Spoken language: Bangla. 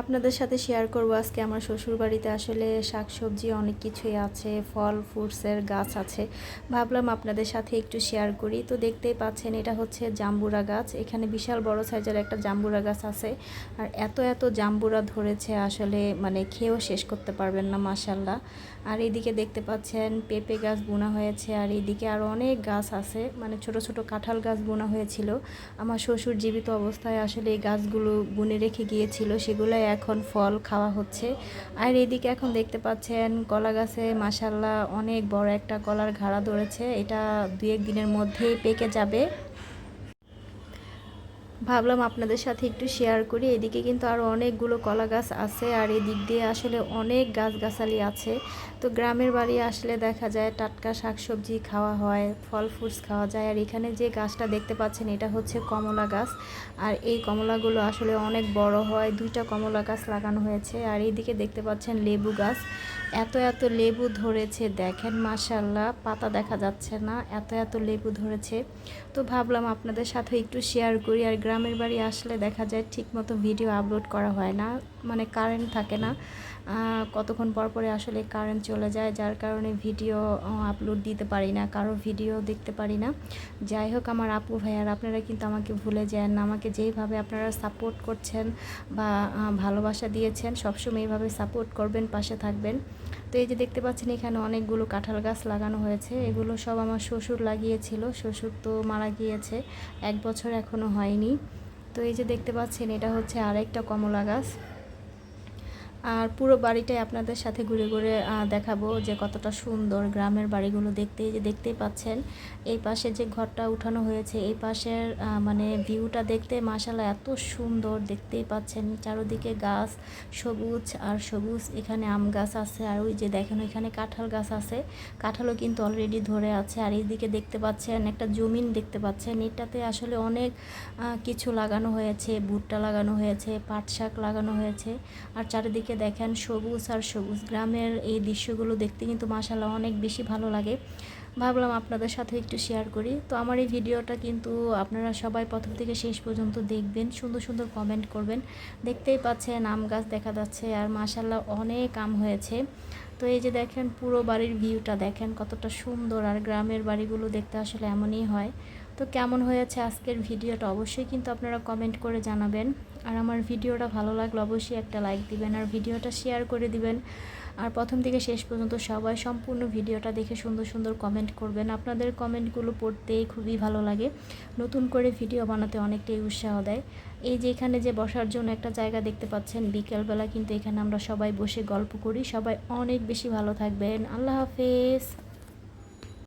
আপনাদের সাথে শেয়ার করব আজকে আমার শ্বশুরবাড়িতে আসলে শাকসবজি অনেক কিছুই আছে, ফল ফ্রুটসের গাছ আছে। ভাবলাম আপনাদের সাথে একটু শেয়ার করি। তো দেখতেই পাচ্ছেন এটা হচ্ছে জাম্বুরা গাছ। এখানে বিশাল বড় সাইজের একটা জাম্বুরা গাছ আছে। আর এত এত জাম্বুরা ধরেছে আসলে মানে খেয়েও শেষ করতে পারবেন না, মাশাল্লাহ। আর এইদিকে দেখতে পাচ্ছেন পেঁপে গাছ বোনা হয়েছে, আর এইদিকে আরও অনেক গাছ আছে, মানে ছোট ছোট কাঁঠাল গাছ বোনা হয়েছিল। আমার শ্বশুর জীবিত অবস্থায় আসলে এই গাছগুলো বুনে রেখে গিয়েছিল, সেগুলো এখন ফল খাওয়া হচ্ছে। আর এদিকে এখন দেখতে পাচ্ছেন কলা গাছে মাশাল্লাহ অনেক বড় একটা কলার ঘাড়া ধরেছে, এটা 2-1 দিনের মধ্যেই পেকে যাবে। ভাবলাম আপনাদের সাথে একটু শেয়ার করি। এদিকে কিন্তু আরও অনেকগুলো কলা গাছ আছে, আর এদিক দিয়ে আসলে অনেক গাছগাছালি আছে। তো গ্রামের বাড়ি আসলে দেখা যায় টাটকা শাকসবজি খাওয়া হয়, ফল ফ্রুটস খাওয়া যায়। আর এখানে যে গাছটা দেখতে পাচ্ছেন এটা হচ্ছে কমলা গাছ। আর এই কমলাগুলো আসলে অনেক বড় হয়, 2টা কমলা গাছ লাগানো হয়েছে। আর এইদিকে দেখতে পাচ্ছেন লেবু গাছ, এত এত লেবু ধরেছে দেখেন, মাশাল্লাহ পাতা দেখা যাচ্ছে না, এত এত লেবু ধরেছে। তো ভাবলাম আপনাদের সাথে একটু শেয়ার করি। আর গ্রামের বাড়ি আসলে দেখা যায় ঠিকমতো ভিডিও আপলোড করা হয় না, মানে কারেন্ট থাকে না, কতক্ষণ পর পরে আসলে কারেন্ট চলে যায়, যার কারণে ভিডিও আপলোড দিতে পারি না, কারো ভিডিও দেখতে পারি না। যাই হোক আমার আপু ভাইয়ার, আপনারা কিন্তু আমাকে ভুলে যান না, আমাকে যেইভাবে আপনারা সাপোর্ট করছেন বা ভালোবাসা দিয়েছেন সবসময় এইভাবে সাপোর্ট করবেন, পাশে থাকবেন। তো এই যে দেখতে পাচ্ছেন এখানে অনেকগুলো কাঁঠাল গাছ লাগানো হয়েছে, এগুলো সব আমার শ্বশুর লাগিয়েছিল, শ্বশুর তো মারা গিয়েছে, 1 বছর এখনও হয়নি। তো এই যে দেখতে পাচ্ছেন এটা হচ্ছে আরেকটা কমলা গাছ। আর পুরো বাড়িটাই আপনাদের সাথে ঘুরে ঘুরে দেখাবো যে কতটা সুন্দর গ্রামের বাড়িগুলো দেখতে। যে দেখতেই পাচ্ছেন এই পাশে যে ঘরটা উঠানো হয়েছে, এই পাশের মানে ভিউটা দেখতে মাশাআল্লাহ এত সুন্দর, দেখতেই পাচ্ছেন চারদিকে গাছ, সবুজ আর সবুজ। এখানে আম গাছ আছে, আর ওই যে দেখেন ওইখানে কাঁঠাল গাছ আছে, কাঁঠালও কিন্তু অলরেডি ধরে আছে। আর এইদিকে দেখতে পাচ্ছেন একটা জমিন দেখতে পাচ্ছেন, এটাতে আসলে অনেক কিছু লাগানো হয়েছে, ভুট্টা লাগানো হয়েছে, পাট শাক লাগানো হয়েছে। আর চারিদিকে দেখেন সবুজ আর সবুজ, গ্রামের এই দৃশ্যগুলো দেখতে কিন্তু মাশাআল্লাহ অনেক বেশি ভালো লাগে। ভাবলাম আপনাদের সাথে একটু শেয়ার করি। তো আমার এই ভিডিওটা কিন্তু আপনারা সবাই প্রথম থেকে শেষ পর্যন্ত দেখবেন, সুন্দর সুন্দর কমেন্ট করবেন। দেখতেই পাচ্ছেন আম গাছ দেখা যাচ্ছে, আর মাশাআল্লাহ অনেক আম হয়েছে। তো এই যে দেখেন পুরো বাড়ির ভিউটা দেখেন কতটা সুন্দর, আর গ্রামের বাড়িগুলো দেখতে আসলে এমনই হয়। তো কেমন হয়েছে আজকের ভিডিওটা অবশ্যই কিন্তু আপনারা কমেন্ট করে জানাবেন। আর আমার ভিডিওটা ভালো লাগলে অবশ্যই একটা লাইক দিবেন, আর ভিডিওটা শেয়ার করে দিবেন। আর প্রথম থেকে শেষ পর্যন্ত সবাই সম্পূর্ণ ভিডিওটা দেখে সুন্দর সুন্দর কমেন্ট করবেন, আপনাদের কমেন্টগুলো পড়তেই খুবই ভালো লাগে, নতুন করে ভিডিও বানাতে অনেকটাই উৎসাহ দেয়। এই যে এখানে যে বসার জন্য একটা জায়গা দেখতে পাচ্ছেন, বিকেলবেলা কিন্তু এখানে আমরা সবাই বসে গল্প করি। সবাই অনেক বেশি ভালো থাকবেন, আল্লাহ হাফেজ।